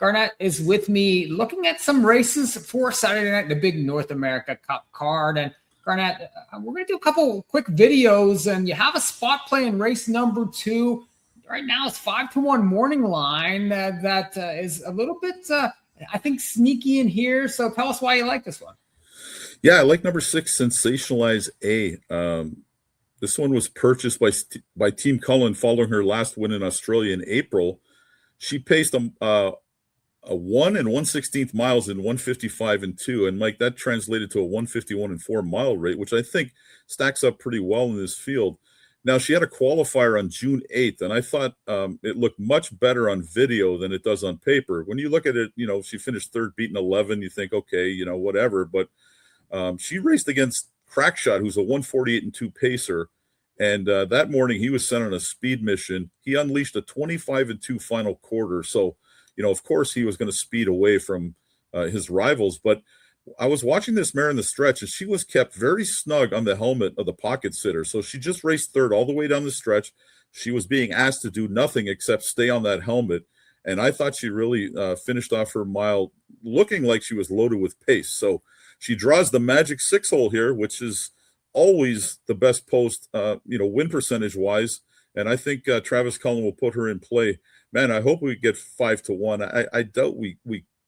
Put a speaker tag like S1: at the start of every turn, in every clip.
S1: Garnet is with me looking at some races for Saturday night, the big North America Cup card. And Garnet, we're going to do a couple quick videos, and you have a spot play in race number 2. Right now it's 5-1 morning line that is a little bit, I think, sneaky in here. So tell us why you like this one.
S2: Yeah, I like number 6, Sensationalize A. This one was purchased by Team Cullen following her last win in Australia in April. She paced a 1 1/16 miles in 1:55 and 2, and Mike, that translated to a 1:51 and 4 mile rate, which I think stacks up pretty well in this field. Now, she had a qualifier on June 8th, and I thought it looked much better on video than it does on paper. When you look at it, she finished third, beaten 11. You think, okay, whatever. But she raced against Crackshot, who's a 1:48 and 2 pacer. And that morning, he was sent on a speed mission. He unleashed a 25 and 2 final quarter. So, of course, he was going to speed away from his rivals. But I was watching this mare in the stretch, and she was kept very snug on the helmet of the pocket sitter. So she just raced third all the way down the stretch. She was being asked to do nothing except stay on that helmet. And I thought she really finished off her mile looking like she was loaded with pace. So she draws the magic 6-hole here, which is always the best post, win percentage wise. And I think Travis Cullen will put her in play. Man, I hope we get 5-1. I doubt we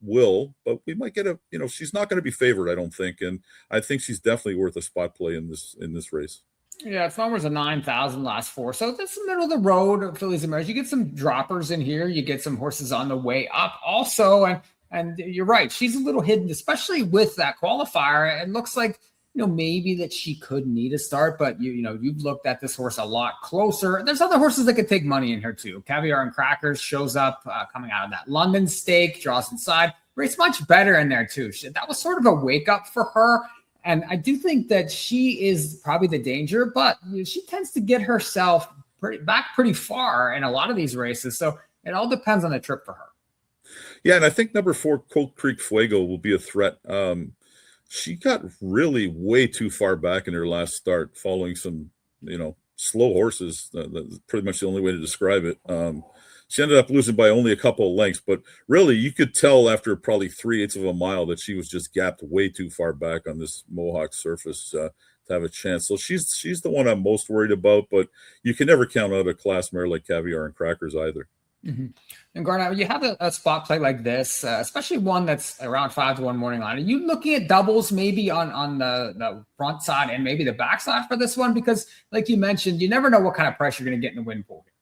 S2: will, but we might get she's not going to be favored, I don't think. And I think she's definitely worth a spot play in this race.
S1: Yeah, its numbers are 9,000 last 4. So that's the middle of the road, Fillies and Mares. You get some droppers in here. You get some horses on the way up also. And you're right. She's a little hidden, especially with that qualifier. It looks like, maybe that she could need a start, but you've looked at this horse a lot closer. There's other horses that could take money in here too. Caviar and Crackers shows up coming out of that London stake, draws inside, race much better in there too. That was sort of a wake up for her. And I do think that she is probably the danger, but she tends to get herself pretty far in a lot of these races. So it all depends on the trip for her.
S2: Yeah. And I think number 4, Cold Creek Fuego, will be a threat. She got really way too far back in her last start, following some, slow horses. That's pretty much the only way to describe it. She ended up losing by only a couple of lengths, but really you could tell after probably 3/8 of a mile that she was just gapped way too far back on this Mohawk surface to have a chance. So she's the one I'm most worried about, but you can never count out a class mare like Caviar and Crackers either.
S1: Mm-hmm. And Garnet, you have a spot play like this, especially one that's around 5-1 morning line. Are you looking at doubles maybe on the front side and maybe the back side for this one? Because like you mentioned, you never know what kind of price you're going to get in the win pool here.